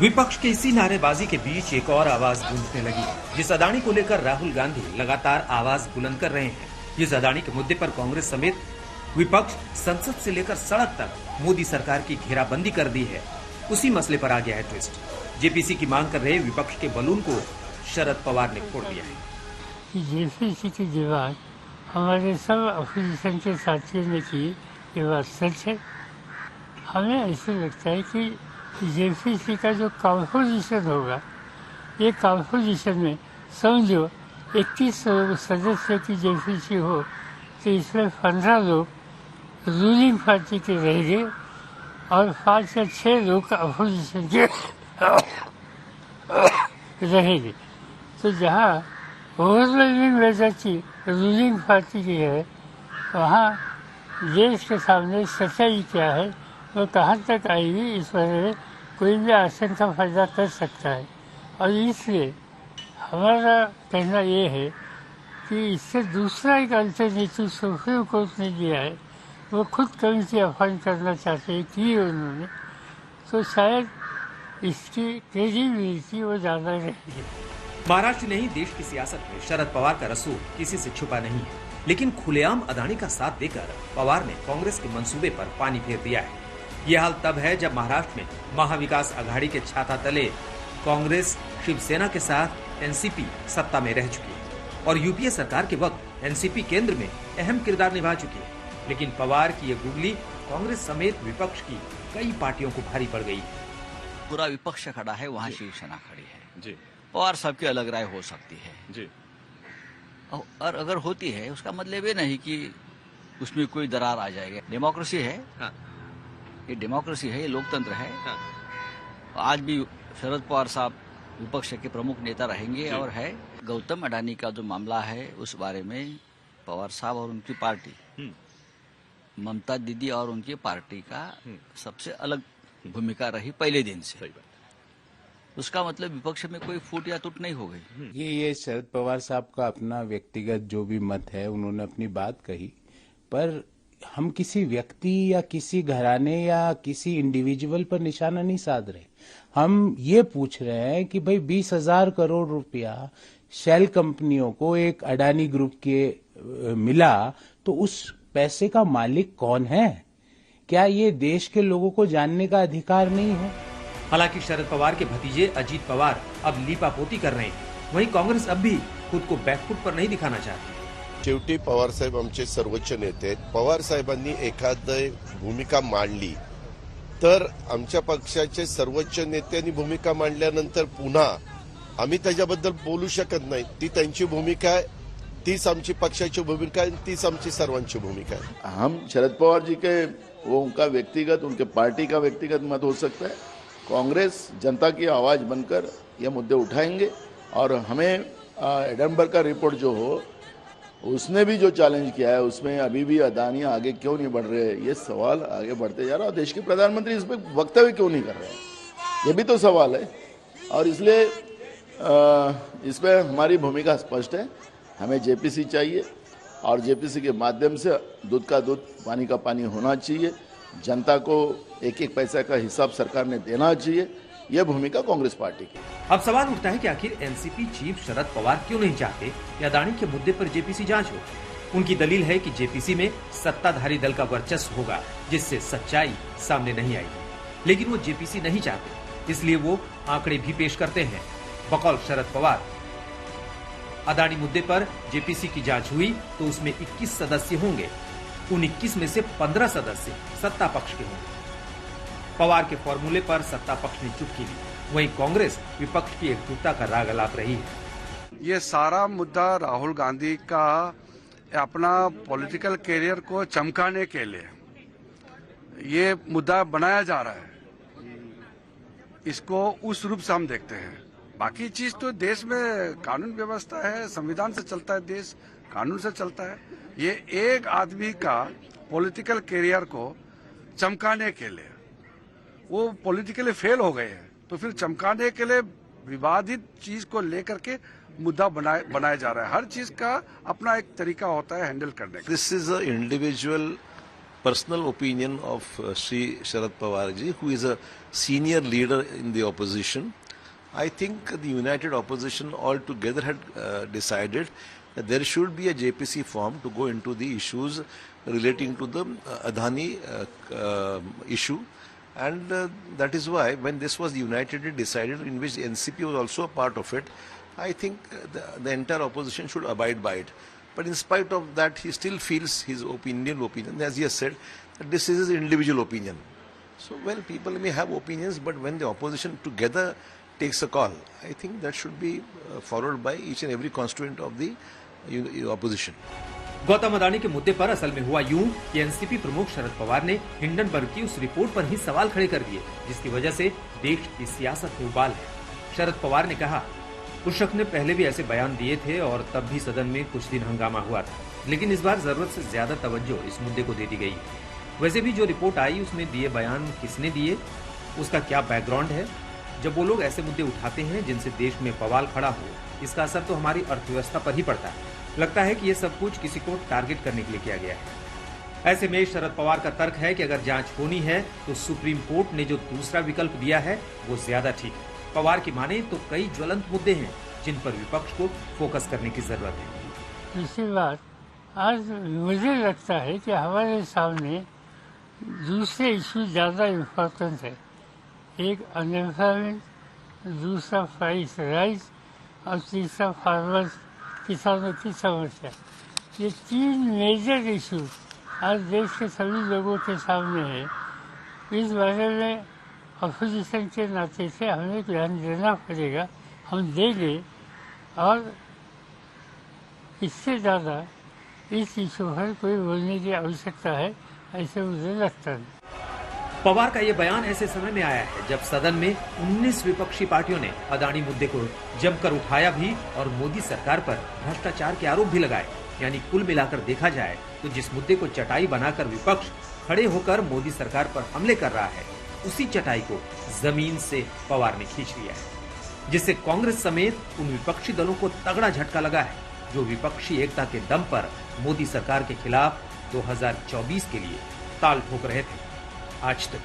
विपक्ष के इसी नारेबाजी के बीच एक और आवाज गूंजने लगी, जिस अदानी को लेकर राहुल गांधी लगातार आवाज बुलंद कर रहे हैं। जिस अदानी के मुद्दे पर कांग्रेस समेत विपक्ष संसद से लेकर सड़क तक मोदी सरकार की घेराबंदी कर दी है, उसी मसले पर आ गया है ट्विस्ट। जेपीसी की मांग कर रहे विपक्ष के बलून को शरद पवार ने फोड़ दिया है। जेपीसी की दीवार हमारे सब अपोजिशन के साथियों ने की, ये बात सच है। हमें ऐसे लगता है कि जेपीसी का जो कॉम्पोजिशन होगा, ये कॉम्पोजिशन में समझो 21 सदस्यों की जेपीसी हो तो इसमें 15 लोग रूलिंग पार्टी के रहेंगे और 5 या 6 लोग अपोजिशन के रहेंगे। तो जहाँ ओवरवेलमिंग मेजॉरिटी रूलिंग पार्टी की है, वहाँ देश के सामने सच्चाई क्या है, वो कहाँ तक आएगी, इस बारे में कोई भी आशंका पैदा कर सकता है। और इसलिए हमारा कहना ये है कि इससे दूसरा एक अल्टरनेटिव सुप्रीम कोर्ट ने दिया है, वो खुद कमिटी अपॉइंट करना चाहते हैं कि उन्होंने, तो शायद इसकी क्रेडिबिलिटी वो ज़्यादा रहेगी। महाराष्ट्र नहीं, देश की सियासत में शरद पवार का रसूख किसी से छुपा नहीं है, लेकिन खुलेआम अदानी का साथ देकर पवार ने कांग्रेस के मंसूबे पर पानी फेर दिया है। ये हाल तब है जब महाराष्ट्र में महाविकास आघाड़ी के छाता तले कांग्रेस शिवसेना के साथ एनसीपी सत्ता में रह चुकी है और यूपीए सरकार के वक्त एनसीपी केंद्र में अहम किरदार निभा चुकी है। लेकिन पवार की ये गुगली कांग्रेस समेत विपक्ष की कई पार्टियों को भारी पड़ गई है। पूरा विपक्ष खड़ा है, वहाँ शिवसेना खड़ी है जी। पवार सबकी अलग राय हो सकती है जी, और अगर होती है उसका मतलब ये नहीं कि उसमें कोई दरार आ जाएगी। डेमोक्रेसी है, हाँ। ये डेमोक्रेसी है, ये लोकतंत्र है, हाँ। आज भी शरद पवार साहब विपक्ष के प्रमुख नेता रहेंगे और है। गौतम अडानी का जो मामला है उस बारे में पवार साहब और उनकी पार्टी, ममता दीदी और उनकी पार्टी का सबसे अलग भूमिका रही पहले दिन से। उसका मतलब विपक्ष में कोई फूट या टूट नहीं हो गई। ये शरद पवार साहब का अपना व्यक्तिगत जो भी मत है, उन्होंने अपनी बात कही, पर हम किसी व्यक्ति या किसी घराने या किसी इंडिविजुअल पर निशाना नहीं साध रहे। हम ये पूछ रहे हैं कि भाई 20,000 करोड़ रुपया शेल कंपनियों को एक अडानी ग्रुप के मिला, तो उस पैसे का मालिक कौन है? क्या ये देश के लोगों को जानने का अधिकार नहीं है? हालांकि शरद पवार के भतीजे अजित पवार अब लीपापोती कर रहे हैं, वहीं कांग्रेस अब भी खुद को बैकफुट पर नहीं दिखाना चाहती। शेवटी पवार साहेब आमचे सर्वोच्च नेते आहेत। पवार साहेबांनी एखादी भूमिका मांडली तर आमच्या पक्षाचे सर्वोच्च नेत्यांनी भूमिका मांडल्यानंतर पुन्हा आम्ही त्याच्याबद्दल बोलू शकत नाही। ती त्यांची भूमिका आहे, तीच आमची पक्षाची भूमिका आहे, तीच आमची सर्वांची भूमिका है। हम शरद पवार जी के वो उनका व्यक्तिगत, उनके पार्टी का व्यक्तिगत मत हो सकता है। कांग्रेस जनता की आवाज बनकर ये मुद्दे उठाएंगे और हमें एडनबर्ग का रिपोर्ट जो हो उसने भी जो चैलेंज किया है, उसमें अभी भी अदानी आगे क्यों नहीं बढ़ रहे, ये सवाल आगे बढ़ते जा रहा है। और देश के प्रधानमंत्री इस पर वक्तव्य क्यों नहीं कर रहे हैं, ये भी तो सवाल है। और इसलिए इस पर हमारी भूमिका स्पष्ट है। हमें जेपीसी चाहिए और जेपीसी के माध्यम से दूध का दूध पानी का पानी होना चाहिए। जनता को एक एक पैसा का हिसाब सरकार ने देना चाहिए। यह भूमिका कांग्रेस पार्टी की। अब सवाल उठता है कि आखिर एनसीपी चीफ शरद पवार क्यों नहीं चाहते कि अदानी के मुद्दे पर जेपीसी जांच हो। उनकी दलील है कि जेपीसी में सत्ताधारी दल का वर्चस्व होगा, जिससे सच्चाई सामने नहीं आएगी। लेकिन वो जेपीसी नहीं चाहते, इसलिए वो आंकड़े भी पेश करते हैं। बकौल शरद पवार, अदानी मुद्दे पर जेपीसी की जांच हुई तो उसमें 21 सदस्य होंगे। उन 21 में से 15 सदस्य सत्ता पक्ष के होंगे। पवार के फॉर्मूले पर सत्ता पक्ष ने चुटकी ली, वहीं कांग्रेस विपक्ष की एकजुटता का राग अलाप रही है। ये सारा मुद्दा राहुल गांधी का अपना पॉलिटिकल कैरियर को चमकाने के लिए ये मुद्दा बनाया जा रहा है। इसको उस रूप से हम देखते हैं। बाकी चीज तो देश में कानून व्यवस्था है, संविधान से चलता है, देश कानून से चलता है। ये एक आदमी का पॉलिटिकल कैरियर को चमकाने के लिए वो पॉलिटिकली फेल हो गए हैं, तो फिर चमकाने के लिए विवादित चीज को लेकर के मुद्दा बनाया जा रहा है। हर चीज का अपना एक तरीका होता है हैंडल करने का। This is a individual personal opinion of Shri Sharad Pawar ji, who is a senior leader in the opposition. I think the united opposition altogether had decided that there should be a JPC form to go into the issues relating to the Adani issue, and that is why when this was unitedly decided, in which the NCP was also a part of it, I think the entire opposition should abide by it. But in spite of that, he still feels his opinion, as he has said, that this is his individual opinion. So, well, people may have opinions, but when the opposition together takes a call, I think that should be followed by each and every constituent of the opposition. Gautam Adani के मुद्दे पर असल में हुआ यूं कि NCP प्रमुख शरद पवार ने हिंडनबर्ग की उस रिपोर्ट पर ही सवाल खड़े कर दिए, जिसकी वजह से देश की सियासत में उबाल है। शरद पवार ने कहा, उस शख्स ने पहले भी ऐसे बयान दिए थे और तब भी सदन में कुछ दिन हंगामा हुआ था, लेकिन इस बार जरूरत से ज्यादा तवज्जो इस मुद्दे को दे दी गई। वैसे भी जो रिपोर्ट आई उसमें दिए बयान किसने दिए, उसका क्या बैकग्राउंड है। जब वो लोग ऐसे मुद्दे उठाते हैं जिनसे देश में बवाल खड़ा हो, इसका असर तो हमारी अर्थव्यवस्था पर ही पड़ता है। लगता है कि ये सब कुछ किसी को टारगेट करने के लिए किया गया है। ऐसे में शरद पवार का तर्क है कि अगर जांच होनी है तो सुप्रीम कोर्ट ने जो दूसरा विकल्प दिया है वो ज्यादा ठीक है। पवार की माने तो कई ज्वलंत मुद्दे हैं जिन पर विपक्ष को फोकस करने की जरूरत है। दूसरी बात, आज मुझे लगता है कि हमारे सामने दूसरे इशू ज़्यादा इम्पोर्टेंट है। एक अनएम्प्लॉयमेंट, दूसरा प्राइस राइज और तीसरा फार्मर्स किसानों की समस्या। ये तीन मेजर इशू आज देश के सभी लोगों के सामने है। इस बारे में अपोजिशन के नाते से हमें ध्यान देना पड़ेगा, हम देंगे, और इससे ज़्यादा इस इशू पर कोई बोलने की आवश्यकता है ऐसे मुझे लगता है। पवार का ये बयान ऐसे समय में आया है जब सदन में 19 विपक्षी पार्टियों ने अदानी मुद्दे को जमकर उठाया भी और मोदी सरकार पर भ्रष्टाचार के आरोप भी लगाए। यानी कुल मिलाकर देखा जाए तो जिस मुद्दे को चटाई बनाकर विपक्ष खड़े होकर मोदी सरकार पर हमले कर रहा है, उसी चटाई को जमीन से पवार ने खींच लिया है, जिससे कांग्रेस समेत उन विपक्षी दलों को तगड़ा झटका लगा है जो विपक्षी एकता के दम पर मोदी सरकार के खिलाफ 2024 के लिए ताल ठोक रहे थे। आज तक